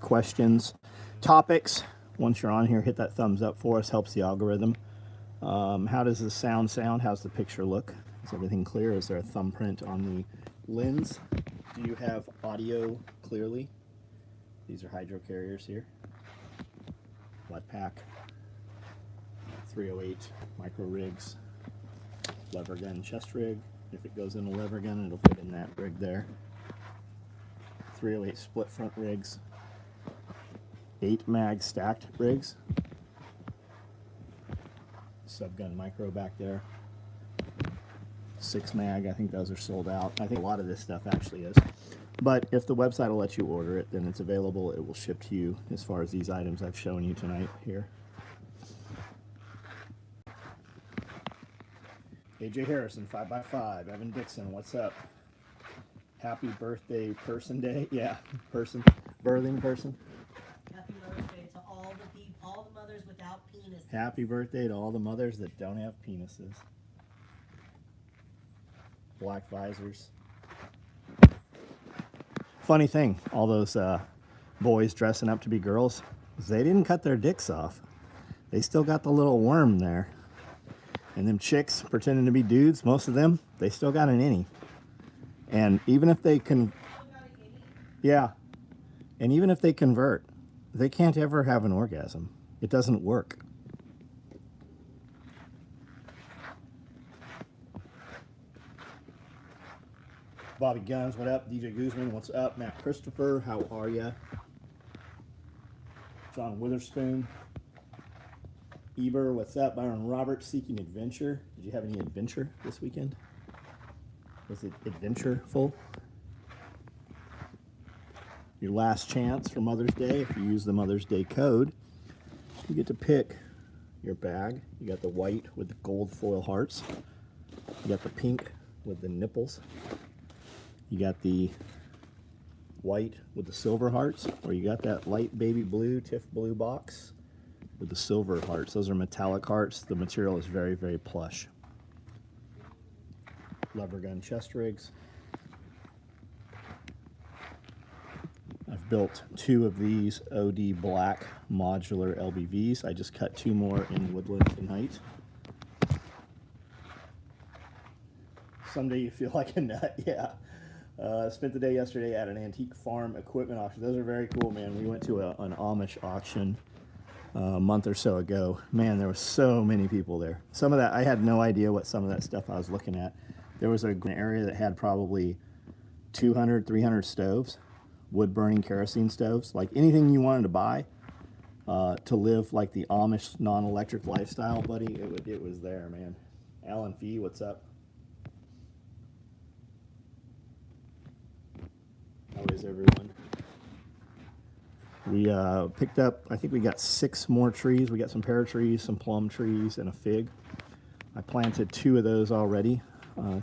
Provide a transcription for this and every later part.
questions, topics. Once you're on here, hit that thumbs up for us. Helps the algorithm. How does the sound sound? How's the picture look? Is everything clear? Is there a thumbprint on the lens? Do you have audio clearly? These are hydro carriers here. Flat pack. 308 micro rigs. Lever gun chest rig. If it goes in a lever gun, it'll fit in that rig there. 308 split front rigs. 8 mag stacked rigs. Subgun micro back there. 6 mag, I think those are sold out. I think a lot of this stuff actually is. But if the website will let you order it, then it's available. It will ship to you as far as these items I've shown you tonight here. AJ Harrison, 5x5. Evan Dixon, what's up? Happy birthday, person day. Yeah, person, birthing person. Happy Mother's Day to all the mothers without penises. Happy birthday to all the mothers that don't have penises. Black visors. Funny thing, all those boys dressing up to be girls, they didn't cut their dicks off. They still got the little worm there. And them chicks pretending to be dudes, most of them, they still got an innie. And even if they can, yeah, and even if they convert, they can't ever have an orgasm. It doesn't work. Bobby Guns, what up? DJ Guzman, what's up? Matt Christopher, how are ya? John Witherspoon. Eber, what's up? Byron Roberts, seeking adventure. Did you have any adventure this weekend? Was it adventureful? Your last chance for Mother's Day, if you use the Mother's Day code, you get to pick your bag. You got the white with the gold foil hearts. You got the pink with the nipples. You got the white with the silver hearts, or you got that light baby blue, Tiff blue box with the silver hearts. Those are metallic hearts. The material is very, very plush. Lever gun chest rigs. I've built 2 of these OD black modular LBVs. I just cut 2 more in Woodland tonight. Someday you feel like a nut, yeah. Spent the day yesterday at an antique farm equipment auction. Those are very cool, man. We went to an Amish auction a month or so ago. Man, there were so many people there. Some of that, I had no idea what some of that stuff I was looking at. There was an area that had probably 200, 300 stoves, wood-burning kerosene stoves. Like anything you wanted to buy to live like the Amish non-electric lifestyle, buddy, it was there, man. Alan Fee, what's up? How is everyone? We picked up, I think we got 6 more trees. We got some pear trees, some plum trees, and a fig. I planted 2 of those already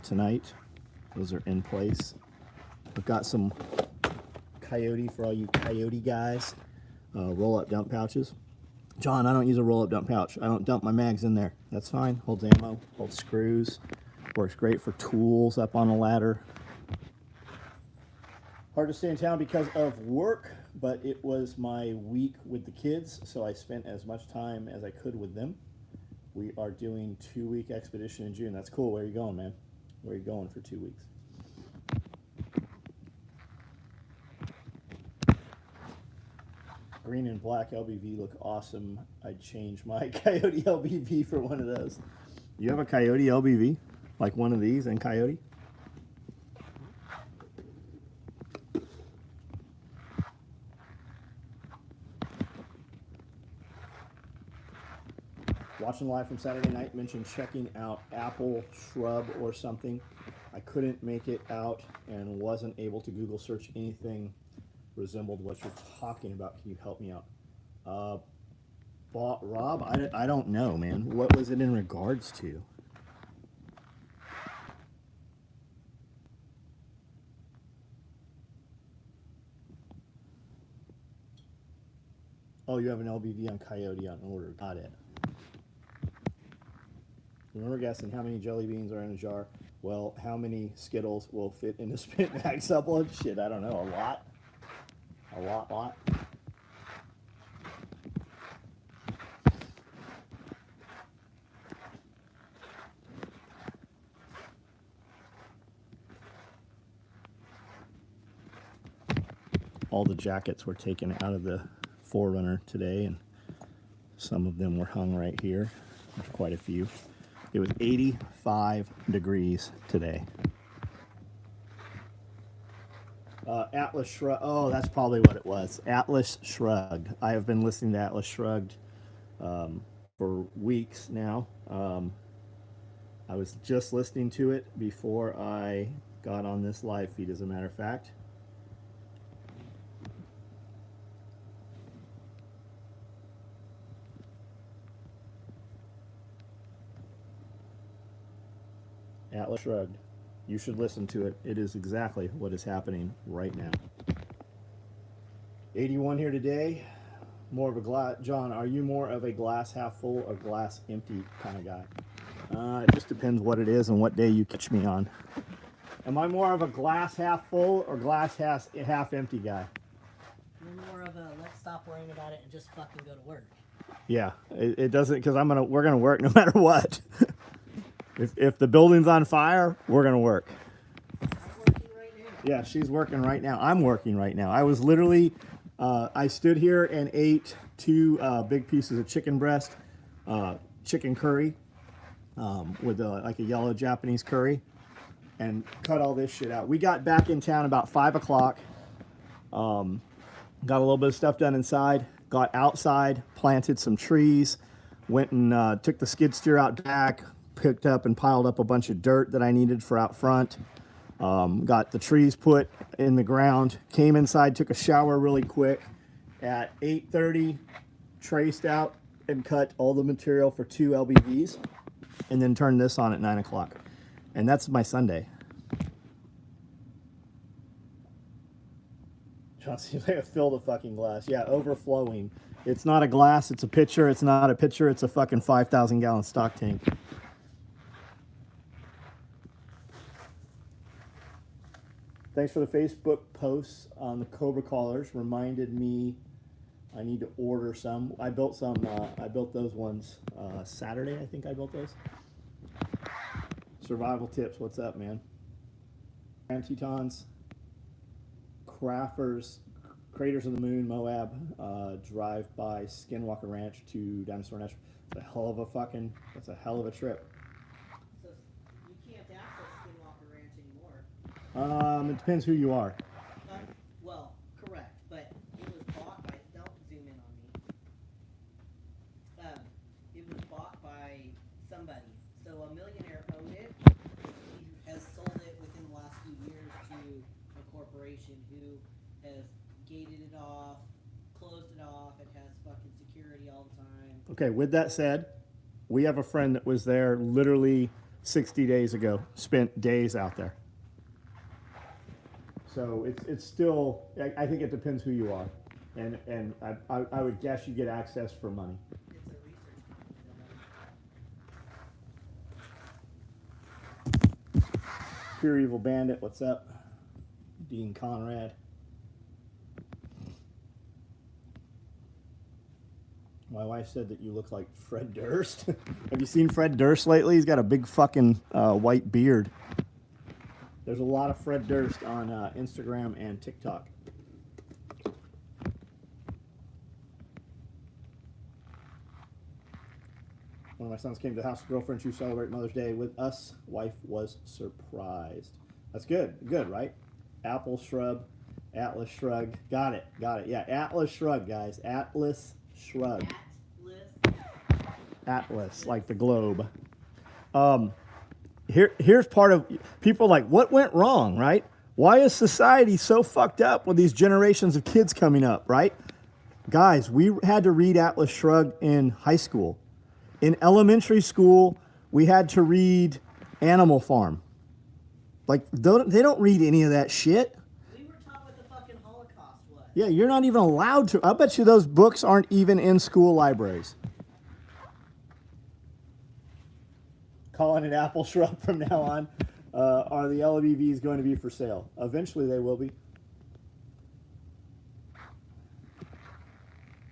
tonight. Those are in place. We've got some coyote for all you coyote guys. Roll-up dump pouches. John, I don't use a roll-up dump pouch. I don't dump my mags in there. That's fine. Holds ammo, holds screws. Works great for tools up on a ladder. Hard to stay in town because of work, but it was my week with the kids, so I spent as much time as I could with them. We are doing 2-week expedition in June. That's cool. Where are you going, man? Where are you going for 2 weeks? Green and black LBV look awesome. I'd change my Coyote LBV for one of those. You have a Coyote LBV? Like one of these and Coyote? Watching live from Saturday night, mentioned checking out Apple Shrub or something. I couldn't make it out and wasn't able to Google search anything resembled what you're talking about. Can you help me out? Rob, I don't know, man. What was it in regards to? Oh, you have an LBV on Coyote on order. Got it. Remember guessing how many jelly beans are in a jar? Well, how many Skittles will fit in a spit mag supplement? Shit, I don't know. A lot? A lot? all the jackets were taken out of the Forerunner today, and some of them were hung right here. There's quite a few. It was 85 degrees today. Atlas Shrugged. Oh, that's probably what it was. Atlas Shrugged. I have been listening to Atlas Shrugged for weeks now. I was just listening to it before I got on this live feed, as a matter of fact. Atlas Shrugged. You should listen to it. It is exactly what is happening right now. 81 here today. More of a glass. John, are you more of a glass half full or glass empty kind of guy? It just depends what it is and what day you catch me on. Am I more of a glass half full or glass half empty guy? You're more of a let's stop worrying about it and just fucking go to work. Yeah, it doesn't, because we're gonna work no matter what. If the building's on fire, we're gonna work. I'm working right now. Yeah, she's working right now. I'm working right now. I was literally, I stood here and ate 2 big pieces of chicken breast, chicken curry, with like a yellow Japanese curry, and cut all this shit out. We got back in town about 5 o'clock. Got a little bit of stuff done inside. Got outside, planted some trees, went and took the skid steer out back, picked up and piled up a bunch of dirt that I needed for out front. Got the trees put in the ground, came inside, took a shower really quick. At 8:30, traced out and cut all the material for 2 LBVs, and then turned this on at 9 o'clock. And that's my Sunday. Chauncey, fill the fucking glass. Yeah, overflowing. It's not a glass, it's a pitcher. It's not a pitcher, it's a fucking 5,000 gallon stock tank. Thanks for the Facebook posts on the Cobra collars. Reminded me I need to order some. I built some. I built those ones Saturday. I think I built those. Survival tips. What's up, man? Grand Tetons, Crafters, Craters of the Moon, Moab, drive by Skinwalker Ranch to Dinosaur Nation. It's a hell of a fucking. That's a hell of a trip. So you can't access Skinwalker Ranch anymore. It depends who you are. Well, correct, but it was bought by. Don't zoom in on me. It was bought by somebody. So a millionaire owned it. He has sold it within the last few years to a corporation who has gated it off, closed it off. It has fucking security all the time. Okay, with that said, we have a friend that was there literally 60 days ago, spent days out there. So it's still, I think it depends who you are. And I would guess you get access for money. It's a research company. Pure Evil Bandit, what's up? Dean Conrad. My wife said that you look like Fred Durst. Have you seen Fred Durst lately? He's got a big fucking white beard. There's a lot of Fred Durst on Instagram and TikTok. One of my sons came to the house, girlfriend to celebrate Mother's Day with us. Wife was surprised. That's good. Good, right? Apple Shrub, Atlas Shrug. Got it. Yeah, Atlas Shrug, guys. Atlas Shrug. Atlas, like the globe. Here's part of people like, what went wrong, right? Why is society so fucked up with these generations of kids coming up, right? Guys, we had to read Atlas Shrugged in high school. In elementary school, we had to read Animal Farm. Like, they don't read any of that shit. We were taught what the fucking Holocaust was. Yeah, you're not even allowed to. I bet you those books aren't even in school libraries. Calling it Apple Shrub from now on. Are the LBVs going to be for sale? Eventually they will be.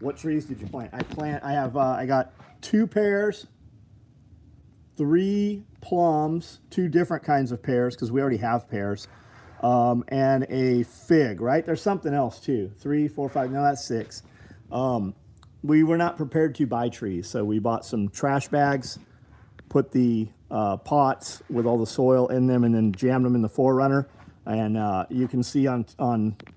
What trees did you plant? I got 2 pears, 3 plums, 2 different kinds of pears because we already have pears. and a fig, right? There's something else too. 3, 4, 5, no, that's 6. We were not prepared to buy trees, so we bought some trash bags, put the pots with all the soil in them, and then jammed them in the Forerunner. And you can see on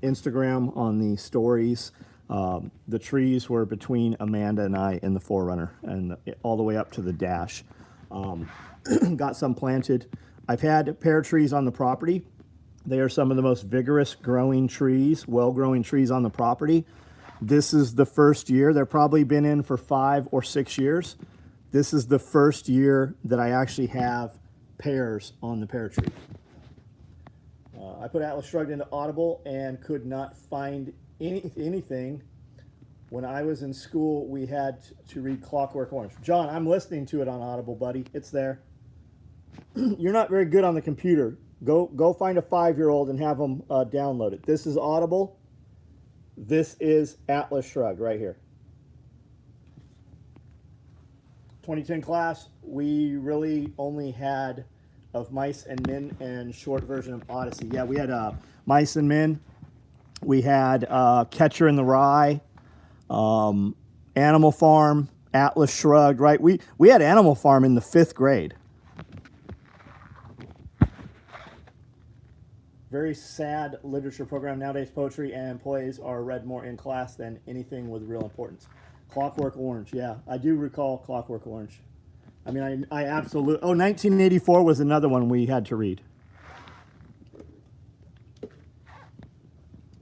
Instagram on the stories, the trees were between Amanda and I in the Forerunner, and all the way up to the dash. Got some planted. I've had pear trees on the property. They are some of the most vigorous growing trees, well-growing trees on the property. This is the first year. They've probably been in for 5 or 6 years. This is the first year that I actually have pears on the pear tree. I put Atlas Shrugged into Audible and could not find anything. When I was in school, we had to read Clockwork Orange. John, I'm listening to it on Audible, buddy. It's there. You're not very good on the computer. Go find a 5-year-old and have them download it. This is Audible. This is Atlas Shrugged right here. 2010 class, we really only had of Mice and Men and short version of Odyssey. Yeah, we had Mice and Men. We had Catcher in the Rye, Animal Farm, Atlas Shrugged, right? We had Animal Farm in the 5th grade. Very sad literature program nowadays. Poetry and plays are read more in class than anything with real importance. Clockwork Orange, yeah, I do recall Clockwork Orange. I mean, I absolutely. Oh, 1984 was another one we had to read.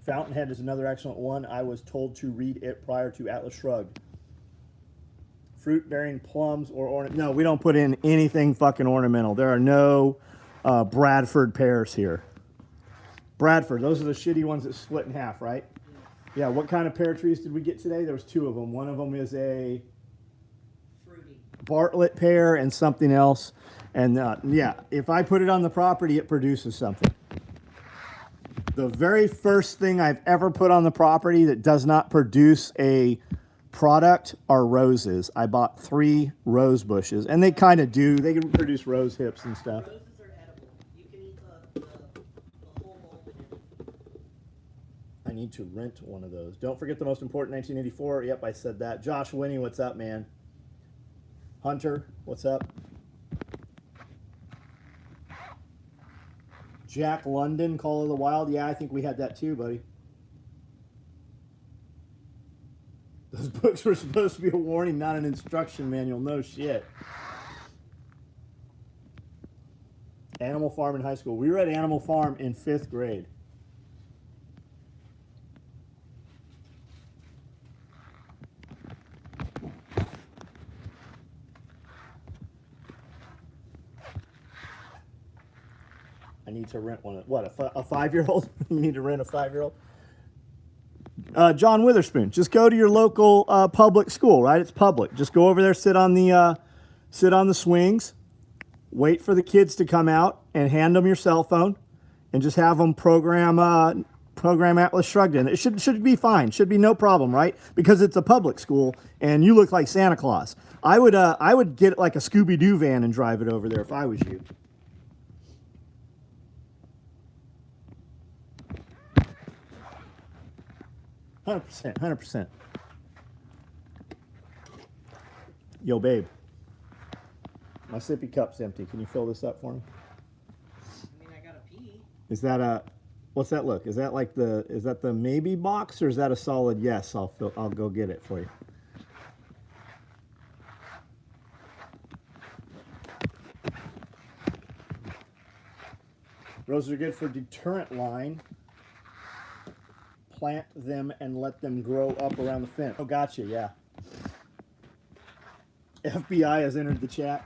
Fountainhead is another excellent one. I was told to read it prior to Atlas Shrugged. Fruit-bearing plums or ornament. No, we don't put in anything fucking ornamental. There are no Bradford pears here. Bradford, those are the shitty ones that split in half, right? Yeah, what kind of pear trees did we get today? There was 2 of them. One of them is a Fruity. Bartlett pear and something else. And yeah, if I put it on the property, it produces something. The very first thing I've ever put on the property that does not produce a product are roses. I bought 3 rose bushes, and they kind of do. They can produce rose hips and stuff. Roses are edible. You can eat the whole bulb and everything. I need to rent one of those. Don't forget the most important 1984. Yep, I said that. Josh Winnie, what's up, man? Hunter, what's up? Jack London, Call of the Wild. Yeah, I think we had that too, buddy. Those books were supposed to be a warning, not an instruction manual. No shit. Animal Farm in high school. We read Animal Farm in 5th grade. I need to rent one. What, a 5-year-old? You need to rent a 5-year-old? John Witherspoon, just go to your local public school, right? It's public. Just go over there, sit on the swings, wait for the kids to come out, and hand them your cell phone, and just have them program Atlas Shrugged in. It should be fine. Should be no problem, right? Because it's a public school, and you look like Santa Claus. I would get like a Scooby-Doo van and drive it over there if I was you. 100%. Yo, babe. My sippy cup's empty. Can you fill this up for me? I mean, I gotta pee. Is that a... What's that look? Is that like the... Is that the maybe box, or is that a solid yes? I'll go get it for you. Roses are good for deterrent line. Plant them and let them grow up around the fence. Oh, gotcha, yeah. FBI has entered the chat.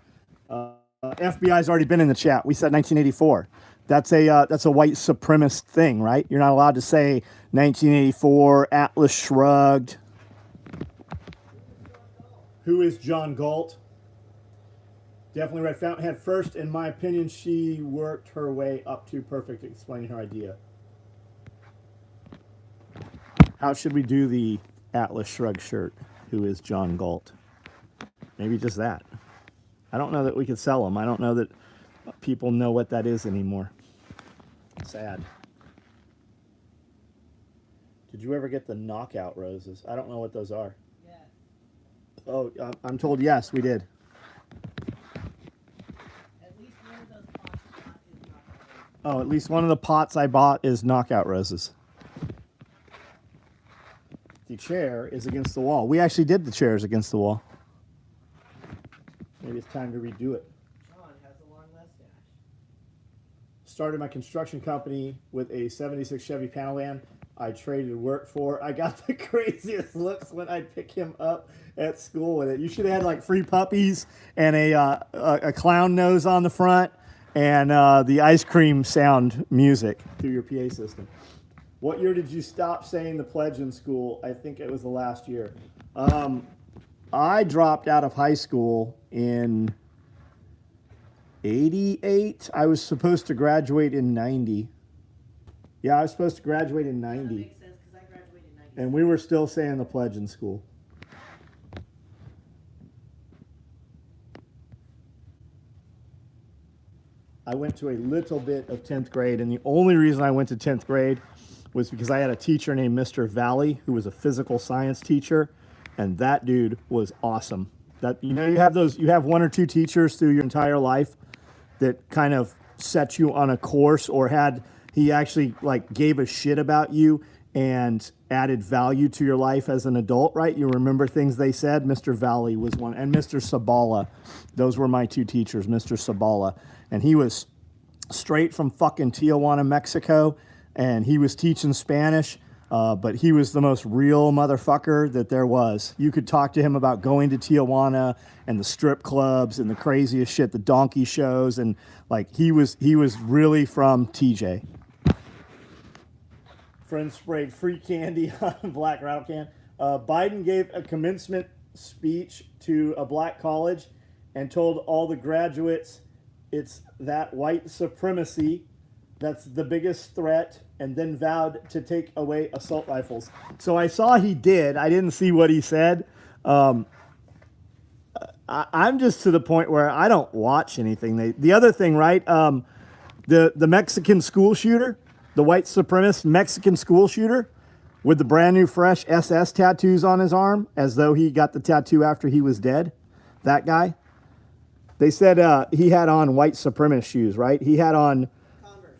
FBI's already been in the chat. We said 1984. That's a white supremacist thing, right? You're not allowed to say 1984, Atlas Shrugged. Who is John Galt? Definitely read Fountainhead first. In my opinion, she worked her way up to perfect explaining her idea. How should we do the Atlas Shrugged shirt? Who is John Galt? Maybe just that. I don't know that we could sell them. I don't know that people know what that is anymore. Sad. Did you ever get the knockout roses? I don't know what those are. Yes. Oh, I'm told yes, we did. At least one of those pots you got is not roses. Oh, at least one of the pots I bought is knockout roses. The chair is against the wall. We actually did the chairs against the wall. Maybe it's time to redo it. Sean has a long mustache. Started my construction company with a 76 Chevy panel van I traded work for. I got the craziest looks when I'd pick him up at school with it. You should have had like free puppies and a clown nose on the front and the ice cream sound music through your PA system. What year did you stop saying the pledge in school? I think it was the last year. I dropped out of high school in 88. I was supposed to graduate in 90. Yeah, I was supposed to graduate in 90. That makes sense because I graduated in 90. And we were still saying the pledge in school. I went to a little bit of 10th grade, and the only reason I went to 10th grade was because I had a teacher named Mr. Valley, who was a physical science teacher, and that dude was awesome. That, you know, you have one or two teachers through your entire life that kind of set you on a course, or he actually like gave a shit about you and added value to your life as an adult, right? You remember things they said. Mr. Valley was one, and Mr. Sabala. Those were my two teachers, Mr. Sabala. And he was straight from fucking Tijuana, Mexico, and he was teaching Spanish, but he was the most real motherfucker that there was. You could talk to him about going to Tijuana and the strip clubs and the craziest shit, the donkey shows, and like he was really from TJ. Friend sprayed free candy on a black rattle can. Biden gave a commencement speech to a black college and told all the graduates it's that white supremacy that's the biggest threat, and then vowed to take away assault rifles. So I saw he did. I didn't see what he said. I'm just to the point where I don't watch anything. The other thing, right? The Mexican school shooter, the white supremacist Mexican school shooter with the brand new fresh SS tattoos on his arm, as though he got the tattoo after he was dead. That guy. They said he had on white supremacist shoes, right? He had on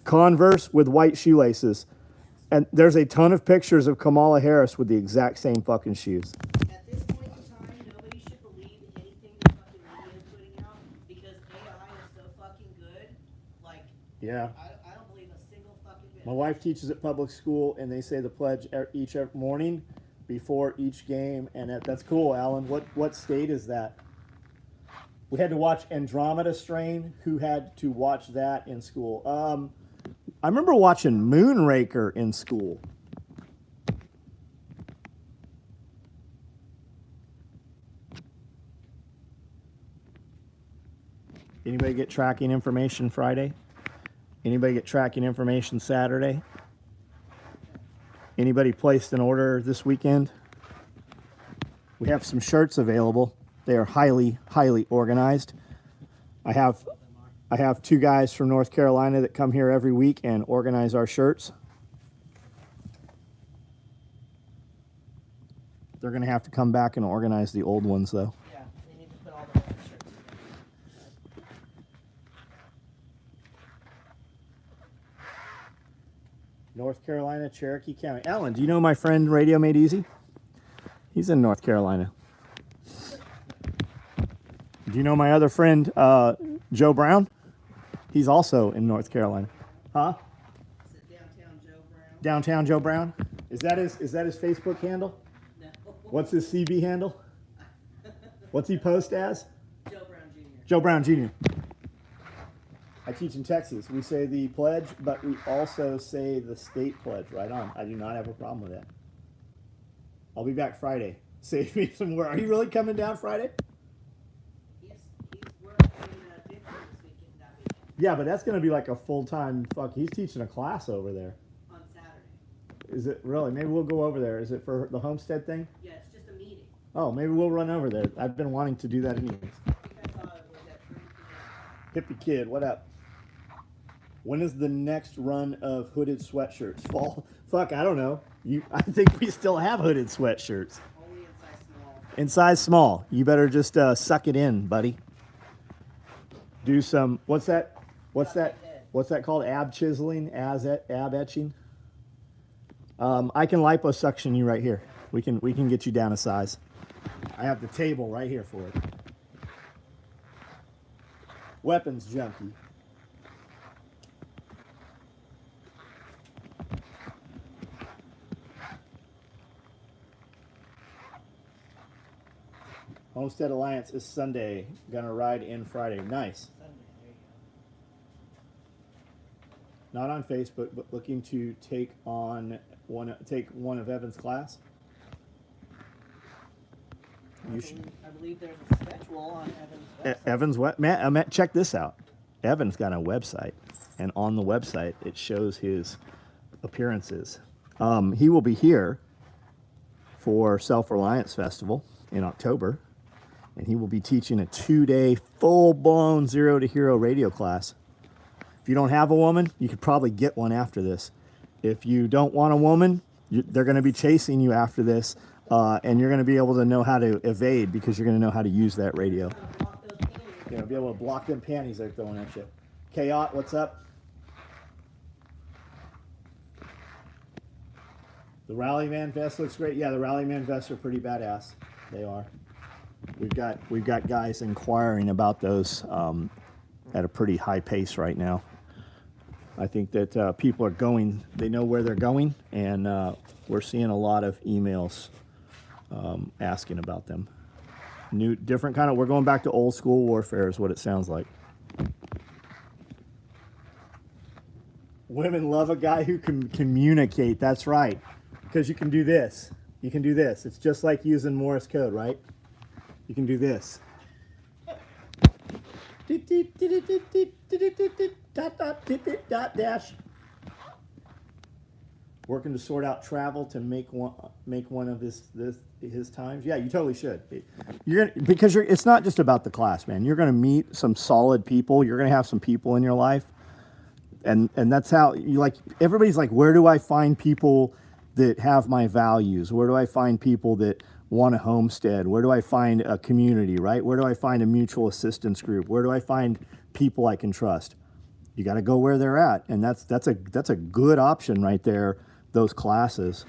Converse with white shoelaces. And there's a ton of pictures of Kamala Harris with the exact same fucking shoes. At this point in time, nobody should believe anything the fucking media is putting out because AI is so fucking good. Like, Yeah. I don't believe a single fucking bit. My wife teaches at public school, and they say the pledge each morning before each game, and that's cool, Alan. What state is that? We had to watch Andromeda Strain. Who had to watch that in school? I remember watching Moonraker in school. Anybody get tracking information Friday? Anybody get tracking information Saturday? Anybody placed an order this weekend? We have some shirts available. They are highly, highly organized. I have two guys from North Carolina that come here every week and organize our shirts. They're going to have to come back and organize the old ones, though. Yeah, they need to put all the old shirts together. North Carolina, Cherokee County. Alan, do you know my friend Radio Made Easy? He's in North Carolina. Do you know my other friend, Joe Brown? He's also in North Carolina. Huh? Is it Downtown Joe Brown? Downtown Joe Brown? Is that his Facebook handle? No. What's his CB handle? What's he post as? Joe Brown Jr. Joe Brown Jr. I teach in Texas. We say the pledge, but we also say the state pledge. Right on. I do not have a problem with that. I'll be back Friday. Save me some work. Are you really coming down Friday? He's working in Dixon this weekend, that weekend, Yeah, but that's going to be like a full-time He's teaching a class over there. on Saturday. Is it really? Maybe we'll go over there. Is it for the homestead thing? Yeah, it's just a meeting. Oh, maybe we'll run over there. I've been wanting to do that anyways. I think I saw it was at 3 p.m. Hippie kid, what up? When is the next run of hooded sweatshirts? Fall? Fuck, I don't know. I think we still have hooded sweatshirts Only in size small. in size small. You better just suck it in, buddy. Do some. What's that? What's that? What's that called? Ab chiseling, ab etching. I can liposuction you right here. We can get you down a size. I have the table right here for it. Weapons junkie. Homestead Alliance is Sunday. Gonna ride in Friday. Nice. Sunday, there you Not on Facebook, but looking to take one of Evan's class. go. You should. I believe there's a schedule on Evan's website. Evan's what? Matt, check this out. Evan's got a website, and on the website it shows his appearances. He will be here for Self Reliance Festival in October, and he will be teaching a 2-day full-blown Zero to Hero radio class. If you don't have a woman, you could probably get one after this. If you don't want a woman, they're going to be chasing you after this, and you're going to be able to know how to evade because you're going to know how to use that radio. Block those panties. You're going to be able to block them panties they're throwing at you. Kayot, what's up? The Rallyman vest looks great. Yeah, the Rallyman vests are pretty badass. They are. We've got guys inquiring about those at a pretty high pace right now. I think that people are going. They know where they're going, and we're seeing a lot of emails asking about them. New, different kind of. We're going back to old school warfare, is what it sounds like. Women love a guy who can communicate. That's right, because you can do this. You can do this. It's just like using Morse code, right? You can do this. Dash. Working to sort out travel to make one of his times. Yeah, you totally should. It's not just about the class, man. You're gonna meet some solid people. You're gonna have some people in your life, and that's how you like. Everybody's like, where do I find people that have my values? Where do I find people that want a homestead? Where do I find a community, right? Where do I find a mutual assistance group? Where do I find people I can trust? You got to go where they're at, and that's a good option right there, those classes.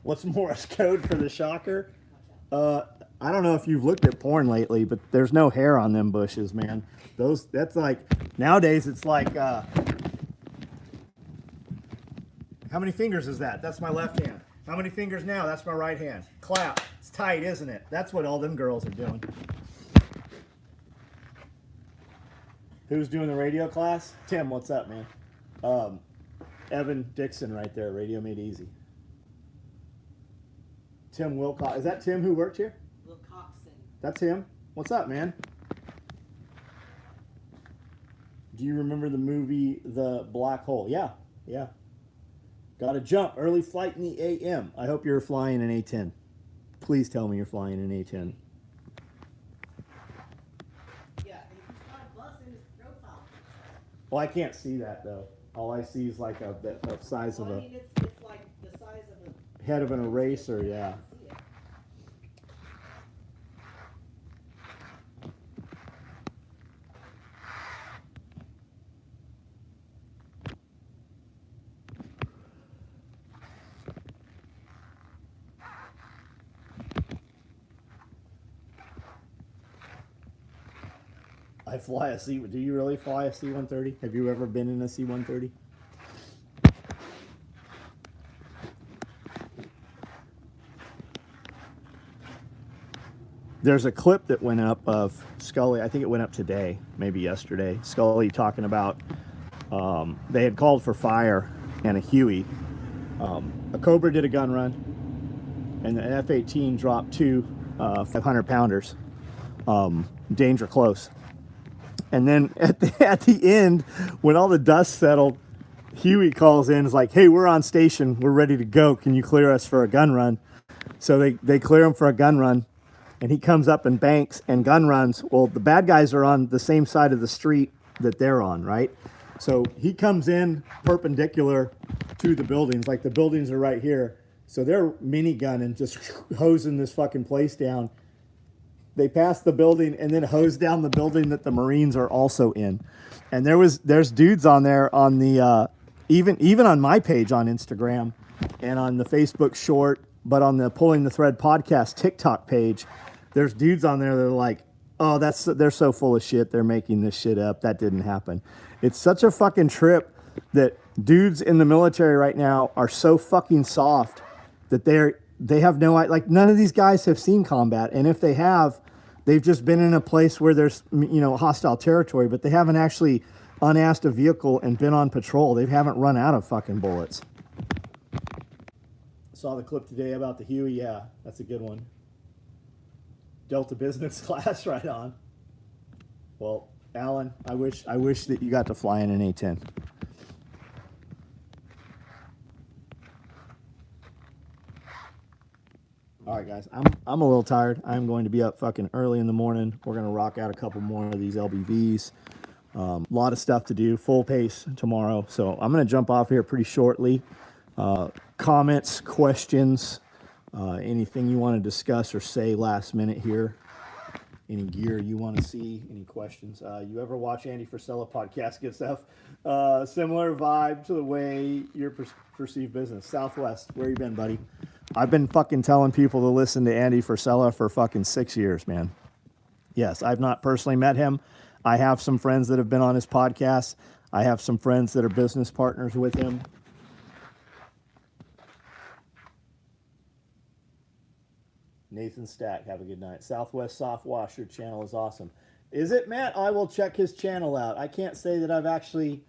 What's Morse code for the shocker? I don't know if you've looked at porn lately, but there's no hair on them bushes, man. That's like, nowadays it's like, how many fingers is that? That's my left hand. How many fingers now? That's my right hand. Clap. It's tight, isn't it? That's what all them girls are doing. Who's doing the radio class? Tim, what's up, man? Evan Dixon right there, Radio Made Easy. Tim Wilcox. Is that Tim who worked here? Wilcoxon. That's him. What's up, man? Do you remember the movie The Black Hole? Yeah, yeah. Got to jump. Early flight in the AM. I hope you're flying an A-10. Please tell me you're flying an A-10. Yeah, and he's got a bus in his profile. Well, I can't see that, though. All I see is like the size of Well, I a mean, it's like the size of a head of an eraser, yeah. See it. I fly a C. Do you really fly a C-130? Have you ever been in a C-130? There's a clip that went up of Scully. I think it went up today, maybe yesterday. Scully talking about they had called for fire and a Huey. A Cobra did a gun run, and an F-18 dropped two 500-pounders. Danger close. And then at the end, when all the dust settled, Huey calls in, is like, hey, we're on station. We're ready to go. Can you clear us for a gun run? So they clear him for a gun run. And he comes up and banks and gun runs. Well, the bad guys are on the same side of the street that they're on, right? So he comes in perpendicular to the buildings, like the buildings are right here. So they're minigunning, just hosing this fucking place down. They pass the building and then hose down the building that the Marines are also in. And there's dudes on there on the even on my page on Instagram and on the Facebook short, but on the Pulling the Thread podcast TikTok page, there's dudes on there that are like, oh, they're so full of shit. They're making this shit up. That didn't happen. It's such a fucking trip that dudes in the military right now are so fucking soft that they have no, like, none of these guys have seen combat. And if they have, they've just been in a place where there's, hostile territory, but they haven't actually unasked a vehicle and been on patrol. They haven't run out of fucking bullets. Saw the clip today about the Huey. Yeah, that's a good one. Delta business class, right on. Well, Alan, I wish that you got to fly in an A-10. All right, guys, I'm a little tired. I'm going to be up fucking early in the morning. We're gonna rock out a couple more of these LBVs. A lot of stuff to do, full pace tomorrow. So I'm gonna jump off here pretty shortly. Comments, questions, anything you want to discuss or say last minute here. Any gear you want to see, any questions. You ever watch Andy Frisella podcast? Good stuff. Similar vibe to the way you perceive business. Southwest, where you been, buddy? I've been fucking telling people to listen to Andy Frisella for fucking 6 years, man. Yes, I've not personally met him. I have some friends that have been on his podcast. I have some friends that are business partners with him. Nathan Stack, have a good night. Southwest Soft Washer channel is awesome. Is it, Matt? I will check his channel out. I can't say that I've actually...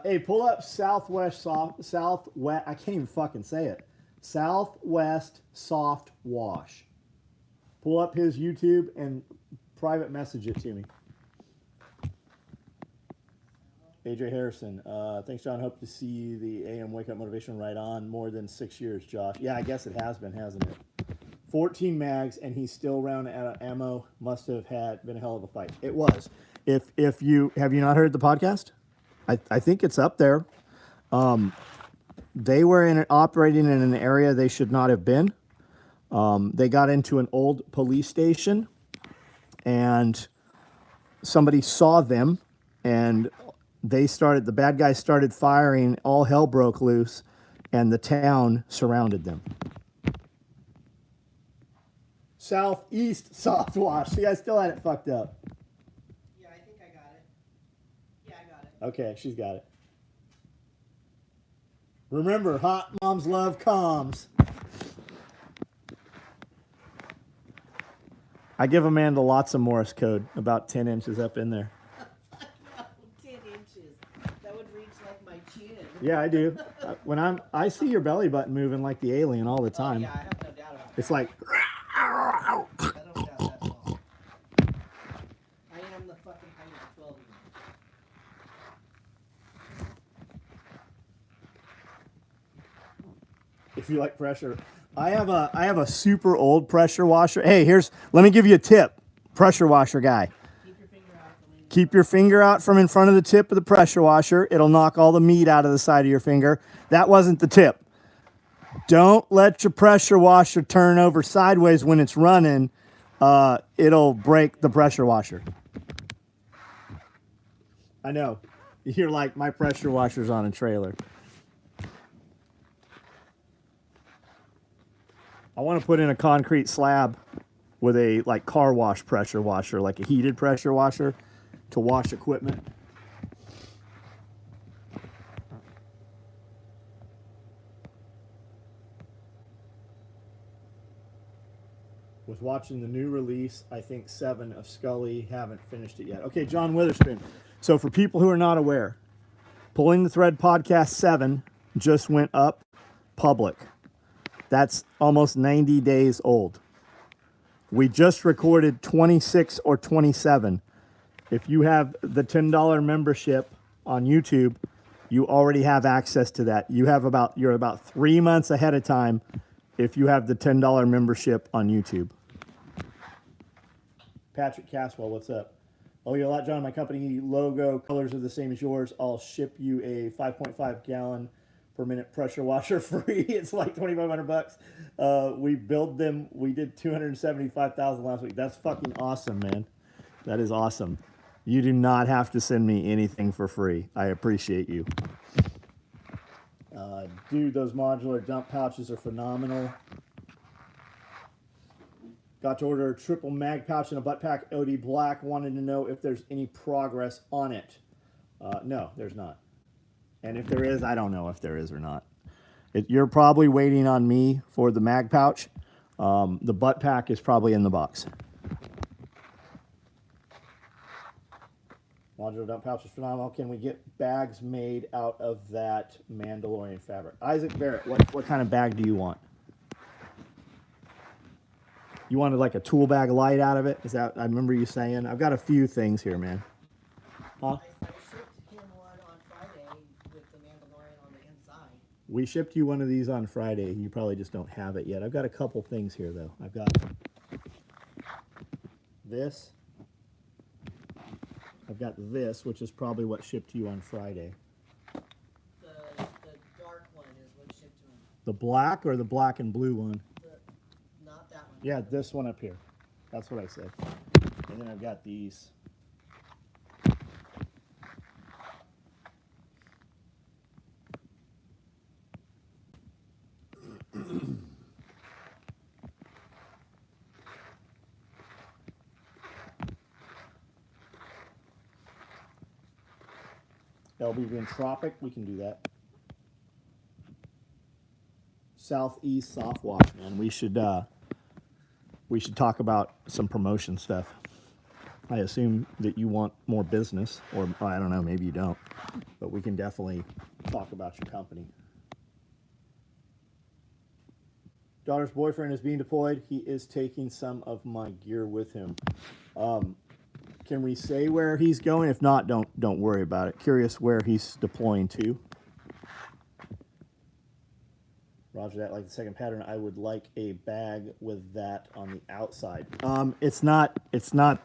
hey, pull up Southwest... I can't even fucking say it. Southwest Soft Wash. Pull up his YouTube and private message it to me. AJ Harrison. Thanks, John. Hope to see the AM Wake Up Motivation right on. More than 6 years, Josh. Yeah, I guess it has been, hasn't it? 14 mags, and he's still round out of ammo. Must have been a hell of a fight. It was. If you have you not heard the podcast? I think it's up there. They were operating in an area they should not have been. They got into an old police station, and somebody saw them, and the bad guys started firing. All hell broke loose, and the town surrounded them. Southeast Soft Wash. See, I still had it fucked up. Yeah, I think I got it. Yeah, I got it. Okay, she's got it. Remember, hot moms love comms. I give Amanda lots of Morse code, about 10 inches up in there. No, 10 inches. That would reach like my chin. Yeah, I do. I see your belly button moving like the alien all the time. Oh, yeah, I have no doubt about that. It's like... I don't doubt that at all. I am the fucking height of 12 years. If you like pressure. I have a super old pressure washer. Hey, let me give you a tip. Pressure washer guy. Keep your finger out from in front of the tip of the pressure washer. It'll knock all the meat out of the side of your finger. That wasn't the tip. Don't let your pressure washer turn over sideways when it's running. It'll break the pressure washer. I know. You're like, my pressure washer's on a trailer. I want to put in a concrete slab with a car wash pressure washer, like a heated pressure washer to wash equipment. Was watching the new release, I think 7 of Scully, haven't finished it yet. Okay, John Witherspoon. So for people who are not aware, Pulling the Thread Podcast 7 just went up public. That's almost 90 days old. We just recorded 26 or 27. If you have the $10 membership on YouTube, you already have access to that. You're about 3 months ahead of time if you have the $10 membership on YouTube. Patrick Caswell, what's up? Oh, you're a lot, John. My company logo colors are the same as yours. I'll ship you a 5.5 gallon per minute pressure washer free. It's like 2,500 bucks. We build them. We did 275,000 last week. That's fucking awesome, man. That is awesome. You do not have to send me anything for free. I appreciate you. Dude, those modular dump pouches are phenomenal. Got to order a triple mag pouch and a butt pack OD black. Wanted to know if there's any progress on it. No, there's not. And if there is, I don't know if there is or not. You're probably waiting on me for the mag pouch. The butt pack is probably in the box. Modular dump pouch is phenomenal. Can we get bags made out of that Mandalorian fabric? Isaac Barrett, what kind of bag do you want? You wanted like a tool bag light out of it? Is that, I remember you saying? I've got a few things here, man. Huh? I shipped him one on Friday with the Mandalorian on the inside. We shipped you one of these on Friday. You probably just don't have it yet. I've got a couple things here, though. I've got this. I've got this, which is probably what shipped to you on Friday. The dark one is what shipped to him. The black or the black and blue one? Not that one. Yeah, this one up here. That's what I said. And then I've got these. LBV and Tropic, we can do that. Southeast Soft Wash, man. We should talk about some promotion stuff. I assume that you want more business, or I don't know, maybe you don't, but we can definitely talk about your company. Daughter's boyfriend is being deployed. He is taking some of my gear with him. Can we say where he's going? If not, don't worry about it. Curious where he's deploying to. Roger that. Like the second pattern, I would like a bag with that on the outside. It's not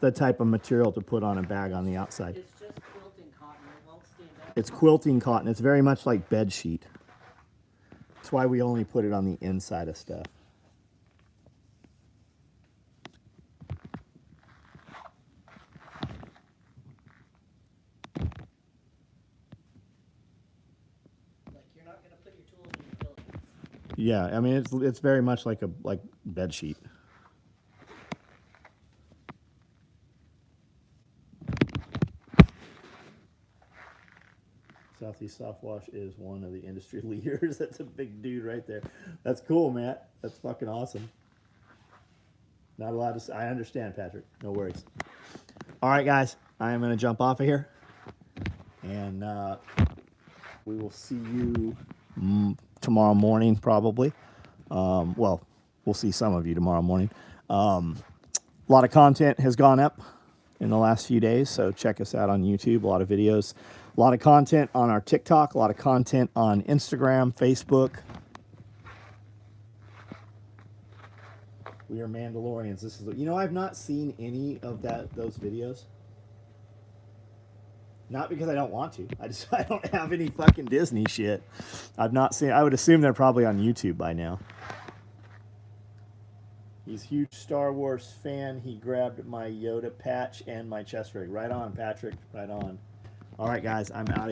the type of material to put on a bag on the outside. It's just quilting cotton. It won't stand up. It's quilting cotton. It's very much like bed sheet. That's why we only put it on the inside of stuff. Yeah, I mean it's very much like bed sheet. Southeast Soft Wash is one of the industry leaders. That's a big dude right there. That's cool, Matt. That's fucking awesome. Not allowed to say. I understand, Patrick. No worries. All right, guys. I am going to jump off of here. And we will see you tomorrow morning, probably. Well, we'll see some of you tomorrow morning. A lot of content has gone up in the last few days, so check us out on YouTube. A lot of videos. A lot of content on our TikTok. A lot of content on Instagram, Facebook. We are Mandalorians. This is, I've not seen any of those videos. Not because I don't want to. I don't have any fucking Disney shit. I've not seen. I would assume they're probably on YouTube by now. He's a huge Star Wars fan. He grabbed my Yoda patch and my chest rig. Right on, Patrick. Right on. All right, guys. I'm out of